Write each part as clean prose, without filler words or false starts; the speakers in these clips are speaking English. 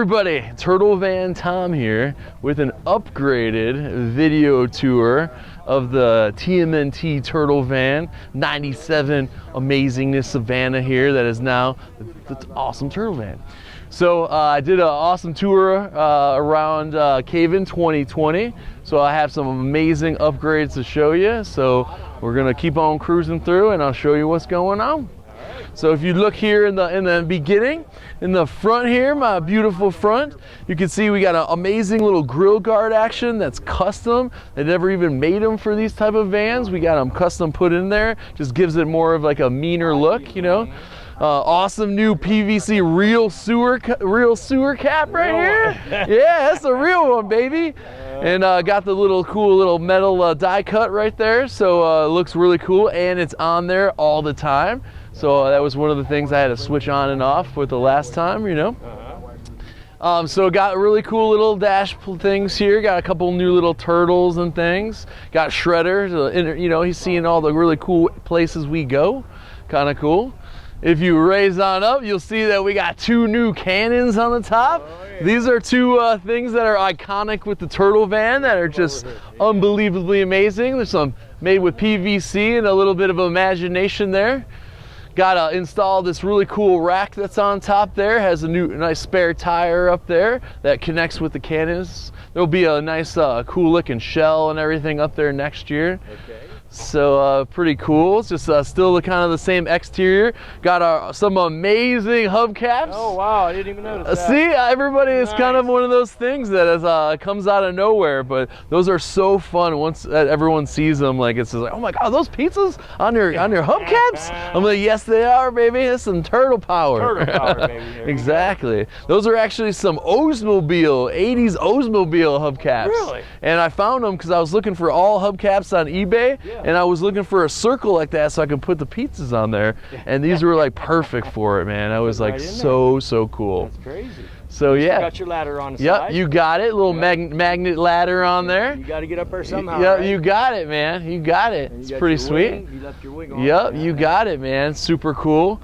everybody, Turtle Van Tom here with an upgraded video tour of the TMNT Turtle Van 97 amazingness Savannah here that is now the awesome Turtle Van. So I did an awesome tour around Cave-In 2020. So I have some amazing upgrades to show you. So we're gonna keep on cruising through and I'll show you what's going on. So if you look here in the beginning, in the front here, my beautiful front, you can see we got an amazing little grill guard action that's custom. They never even made them for these type of vans. We got them custom put in there. Just gives it more of like a meaner look, you know. Awesome new PVC real sewer cap right here. Yeah, that's a real one, baby. And got the little cool little metal die cut right there. So it looks really cool and it's on there all the time. So that was one of the things I had to switch on and off with the last time, you know. So got really cool little dash things here. Got a couple new little turtles and things. Got Shredder, you know, he's seeing all the really cool places we go. Kind of cool. If you raise on up, you'll see that we got two new cannons on the top. Oh, yeah. These are two things that are iconic with the Turtle Van that are just unbelievably amazing. There's some made with PVC and a little bit of imagination there. Got to install this really cool rack that's on top there. Has a nice spare tire up there that connects with the cannons. There'll be a nice cool looking shell and everything up there next year. Okay. So pretty cool. It's just still kind of the same exterior. Got some amazing hubcaps. Oh wow, I didn't even notice that. See, everybody is kind of one of those things that is, comes out of nowhere, but those are so fun once everyone sees them. Like it's just like, oh my God, those pizzas on your hubcaps? I'm like, yes they are, baby. That's some turtle power. Turtle power, baby. Exactly. Those are actually some Oldsmobile, 80s Oldsmobile hubcaps. Really? And I found them because I was looking for all hubcaps on eBay. Yeah. And I was looking for a circle like that so I could put the pizzas on there. And these were like perfect for it, man. I was like so cool. That's crazy. So yeah. You got your ladder on the side. Yep, you got it. Little magnet ladder on there. You got to get up there somehow. Yep, right? You got it, man. You got it. It's pretty sweet. You left your wing on. Yep, you got it, man. Super cool.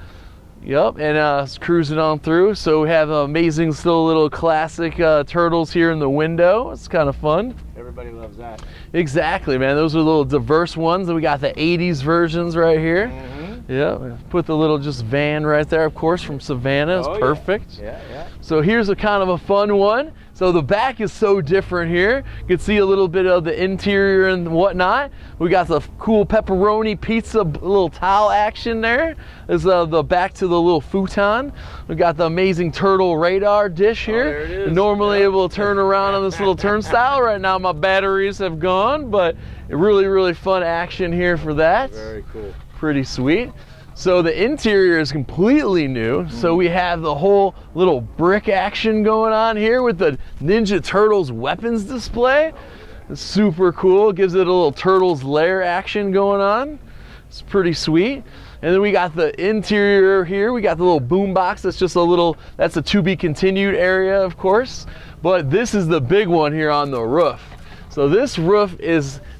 Yep, and it's cruising on through. So we have amazing still little classic turtles here in the window. It's kind of fun. Everybody loves that. Exactly, man. Those are little diverse ones. And we got the 80s versions right here. Mm-hmm. Yeah, put the little just van right there, of course, from Savannah. It's perfect. Yeah. So here's a kind of a fun one. So the back is so different here. You can see a little bit of the interior and whatnot. We got the cool pepperoni pizza little towel action there. There's the back to the little futon. We got the amazing turtle radar dish here. There it is. Normally able to turn around on this little turnstile. Right now my batteries have gone, but really fun action here for that. Very cool. Pretty sweet. So the interior is completely new. So we have the whole little brick action going on here with the Ninja Turtles weapons display. It's super cool. Gives it a little Turtles lair action going on. It's pretty sweet. And then we got the interior here. We got the little boom box. That's just a little, that's a to be continued area, of course. But this is the big one here on the roof. So this roof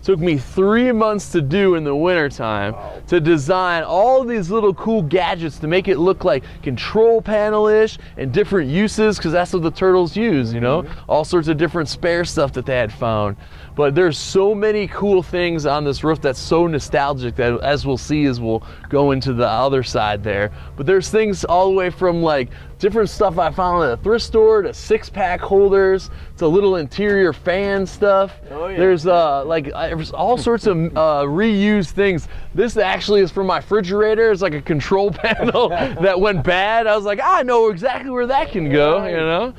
took me 3 months to do in the wintertime to design all these little cool gadgets to make it look like control panel-ish and different uses, because that's what the turtles use, you know? All sorts of different spare stuff that they had found. But there's so many cool things on this roof that's so nostalgic that, as we'll see as we'll go into the other side there. But there's things all the way from like different stuff I found at a thrift store to 6-pack holders to little interior fan stuff. Oh, yeah. There's there's all sorts of reused things. This actually is from my refrigerator. It's like a control panel that went bad. I was like, I know exactly where that can go, you know?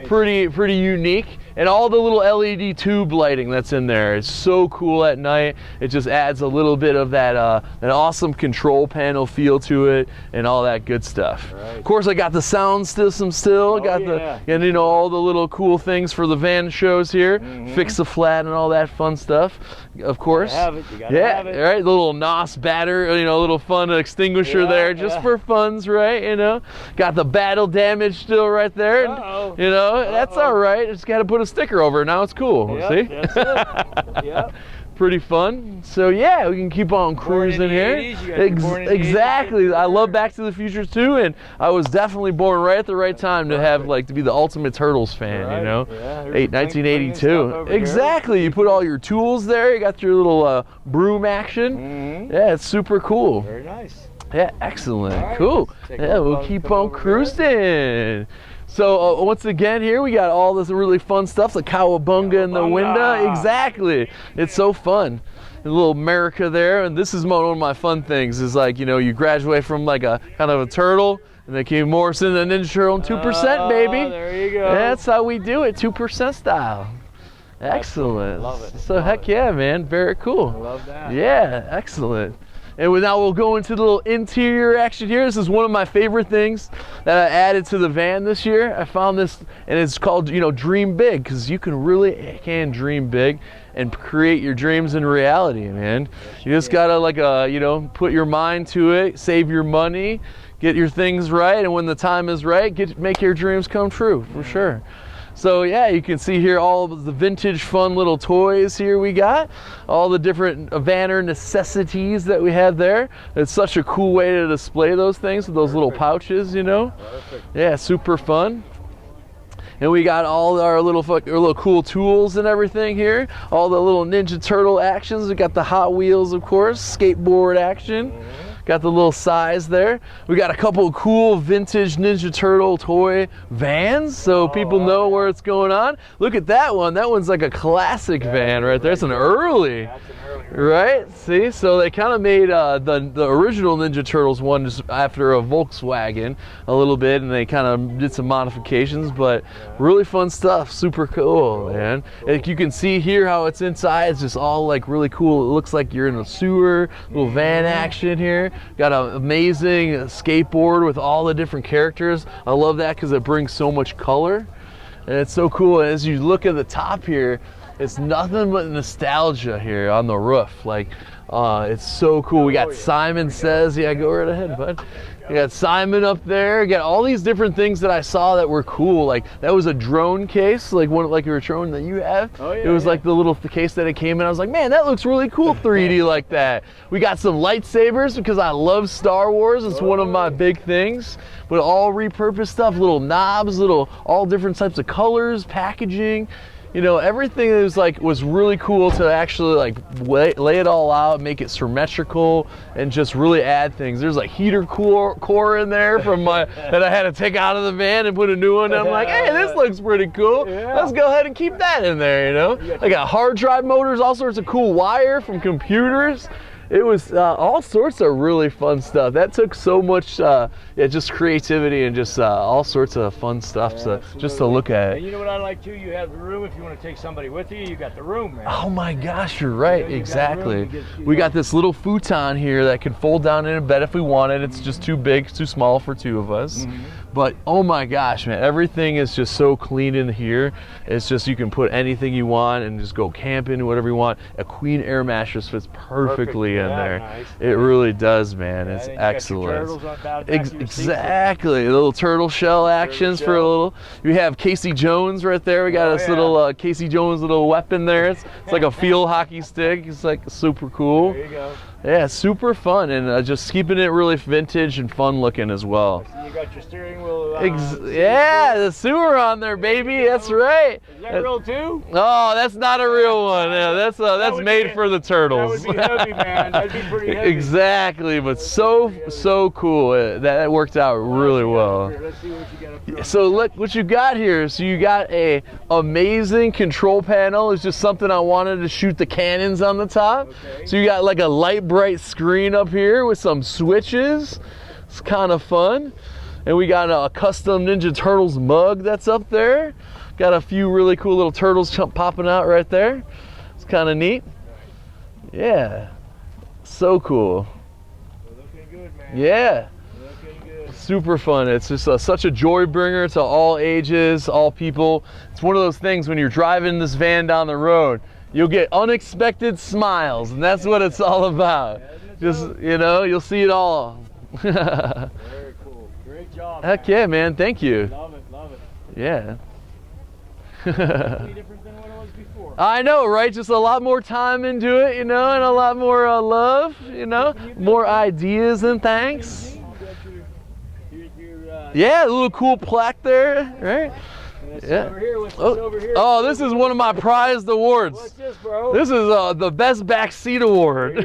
Right. Pretty unique. And all the little LED tube lighting that's in there. It's so cool at night. It just adds a little bit of that an awesome control panel feel to it and all that good stuff. Right. Of course, I got the sound system still. And you know, all the little cool things for the van shows here. Fix the flat and all that fun stuff. Of course. You gotta have it. You gotta have it. Right. Little NOS batter, you know, a little fun extinguisher there just for funs, right? You know. Got the battle damage still right there. You know, that's all right. Just got to put a sticker over it. Now it's cool. See? That's it. Yep. pretty fun. So yeah, we can keep on cruising here. Exactly. I love Back to the Future too, and I was definitely born right at the right time to have to be the ultimate Turtles fan. Right. You know, Yeah, 1982. Exactly. You put all your tools there. You got your little broom action. Mm-hmm. Yeah, it's super cool. Very nice. Yeah, excellent. Right, Cool. Yeah, we'll keep on here. cruising. So once again here we got all this really fun stuff, the cowabunga in the window. Exactly. It's so fun. A little America there, and this is one of my fun things is you graduate from like a kind of a turtle, and they came Morrison and Ninja Turtle and 2%, baby. There you go. That's how we do it, 2% style. Excellent. Love it. So heck yeah, man. Very cool. I love that. Yeah, excellent. And now we'll go into the little interior action here. This is one of my favorite things that I added to the van this year. I found this, and it's called, Dream Big, because you can dream big and create your dreams in reality, man. You just gotta put your mind to it, save your money, get your things right, and when the time is right, make your dreams come true, for sure. So yeah, you can see here all of the vintage fun little toys here we got. All the different Vanner necessities that we have there. It's such a cool way to display those things with those little pouches, Perfect. Yeah, super fun. And we got all our little cool tools and everything here. All the little Ninja Turtle actions. We got the Hot Wheels, of course, skateboard action. Got the little size there. We got a couple of cool vintage Ninja Turtle toy vans, so people know where it's going on. Look at that one. That one's like a classic van right there. It's an early. That's an early one. Right? See? So they kind of made the original Ninja Turtles one just after a Volkswagen a little bit, and they kind of did some modifications, but really fun stuff. Super cool, man. And you can see here how it's inside. It's just all really cool. It looks like you're in a sewer, little van action here. Got an amazing skateboard with all the different characters. I love that because it brings so much color. And it's so cool. As you look at the top here, it's nothing but nostalgia here on the roof. It's so cool. We got Simon Says, yeah, go right ahead, bud. We got Simon up there. We got all these different things that I saw that were cool. That was a drone case, your drone that you have. Oh, yeah, it was the case that it came in. I was like, man, that looks really cool 3D like that. We got some lightsabers because I love Star Wars. It's one of my big things. But all repurposed stuff, little knobs, all different types of colors, packaging. Everything was really cool to actually lay it all out, make it symmetrical, and just really add things. There's heater core in there from that I had to take out of the van and put a new one. And I'm like, hey, this looks pretty cool. Yeah. Let's go ahead and keep that in there. I got hard drive motors, all sorts of cool wire from computers. It was all sorts of really fun stuff. That took so much, just creativity and just all sorts of fun stuff just to look at. And you know what I like too? You have the room. If you want to take somebody with you, you got the room, man. Oh my gosh, you're right. You Exactly. got We got this little futon here that can fold down in a bed if we want it. It's just too big, too small for two of us. But oh my gosh, man, everything is just so clean in here. It's just you can put anything you want and just go camping, whatever you want. A queen air mattress fits perfectly in there. Nice. It really does, man. It's And you got your excellent. turtles on back to your seats. Exactly. Little turtle shell actions for a little. We have Casey Jones right there. We got this little Casey Jones little weapon there. It's like a field hockey stick. It's super cool. There you go. Yeah, super fun, and just keeping it really vintage and fun looking as well. So you got your steering wheel. Yeah, the sewer on there, baby. That's right. Is that real too? Oh, that's not a real one. Yeah, that's would made be- for the turtles. That would be heavy, man. That'd be pretty heavy. Exactly, but so cool. That worked out really well. Here, let's see what you got up here. So look what you got here. So you got a amazing control panel. It's just something I wanted to shoot the cannons on the top. Okay. So you got a light bright screen up here with some switches. It's kind of fun. And we got a custom Ninja Turtles mug that's up there. Got a few really cool little turtles popping out right there. It's kind of neat. Yeah, so cool. Looking good, man. Yeah. Looking good. Super fun. It's just such a joy bringer to all ages, all people. It's one of those things when you're driving this van down the road, you'll get unexpected smiles, and that's what it's all about. Just, you'll see it all. Very cool. Great job. Heck yeah, man. Thank you. Love it. Love it. Yeah. Totally different than what it was before. I know, right? Just a lot more time into it, you know, and a lot more love, you know, more ideas and thanks. You got your Yeah, a little cool plaque there, right? Yeah. over here. What's this over here? Oh, this is one of my prized awards. What's this, bro? This is the best backseat award.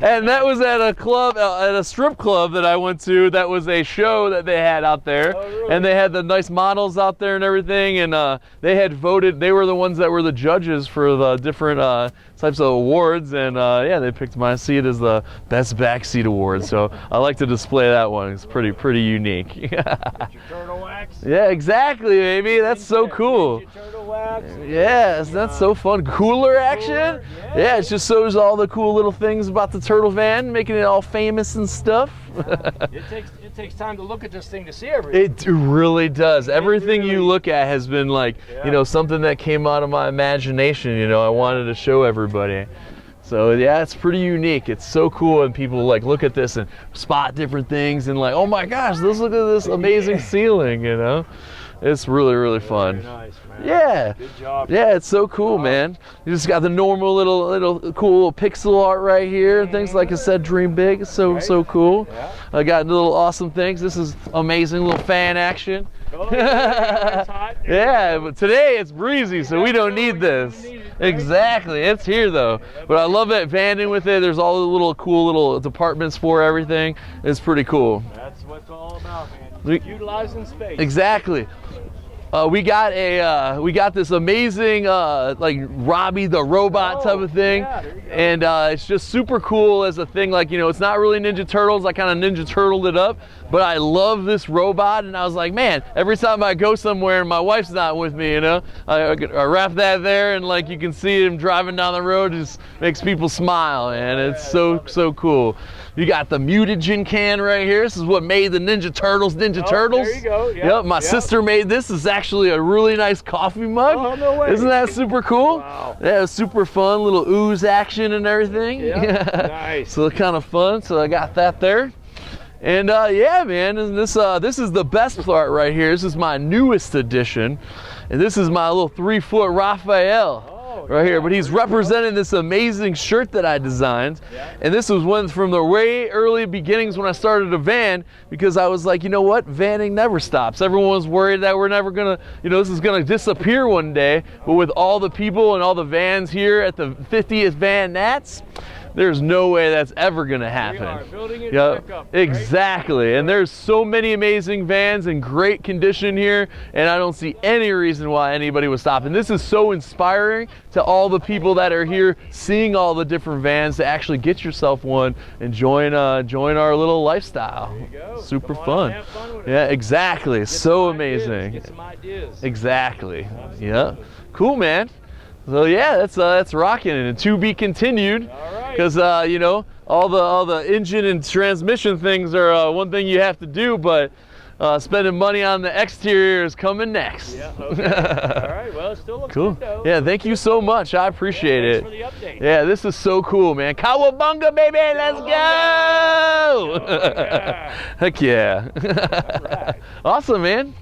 And that was at a club, at a strip club that I went to. That was a show that they had out there. Oh, really? And they had the nice models out there and everything. And they had voted, they were the ones that were the judges for the different types of awards. And yeah, they picked my seat as the best backseat award. So I like to display that one. It's pretty unique. Got your turtle wax. Yeah, exactly, baby. That's so cool. Your turtle wax. Yes, that's so fun. Cooler action? Cooler, Yeah, it just shows all the cool little things about the turtle van, making it all famous and stuff. It takes time to look at this thing to see everything. It really does. Everything you really- look at has been like, you know, something that came out of my imagination, you know, I wanted to show everybody. So yeah, it's pretty unique. It's so cool, and people like look at this and spot different things and like, oh my gosh, let's look at this amazing ceiling, you know? It's really fun. Very nice, man. Yeah. Good job. Yeah, it's so cool, man. You just got the normal little cool pixel art right here and things. Like I said, dream big. It's so cool. Yeah. I got little awesome things. This is amazing little fan action. Oh, yeah, it's hot. Yeah, but today it's breezy, so we don't need this. Exactly, it's here though. But I love it, vanning with it. There's all the little cool little departments for everything. It's pretty cool. That's what it's all about, man. We- Utilizing space. Exactly. We got this amazing like Robbie the robot type of thing, yeah, there you go. and it's just super cool as a thing. Like, you know, it's not really Ninja Turtles. I kind of Ninja Turtled it up, but I love this robot, and I was like, man, every time I go somewhere and my wife's not with me, you know, I wrap that there, and like you can see him driving down the road, just makes people smile, and it's so cool. You got the mutagen can right here. This is what made the Ninja Turtles Ninja Turtles. There you go. Yep, my sister made this. This is actually a really nice coffee mug. Oh, no way. Isn't that super cool? Wow. Yeah, it was super fun, little ooze action and everything. Yeah, nice. So kind of fun. So I got that there. And yeah, man, and this is the best part right here. This is my newest edition, and this is my little 3-foot Raphael. Right here, but he's representing this amazing shirt that I designed, and this was one from the way early beginnings when I started a van, because I was like, you know what, vanning never stops. Everyone was worried that we're never gonna, you know, this is gonna disappear one day, but with all the people and all the vans here at the 50th Van Nats, there's no way that's ever gonna happen. We are building it back up, right? Exactly. And there's so many amazing vans in great condition here, and I don't see any reason why anybody would stop. And this is so inspiring to all the people that are here seeing all the different vans to actually get yourself one and join our little lifestyle. There you go. Super Go on fun. and have fun with it. Yeah, exactly. Get So some ideas, amazing. Get some ideas. Exactly. Yeah. Cool, man. So yeah, that's rocking, and to be continued. All right. Because you know, all the engine and transmission things are one thing you have to do, but spending money on the exterior is coming next. Yeah, okay. All right, well, it still looks Cool. good, though. Yeah, thank you so much. I appreciate Thanks it. for the update. Yeah, this is so cool, man. Cowabunga, baby, let's go! Cowabunga. Heck yeah. All right. Awesome, man.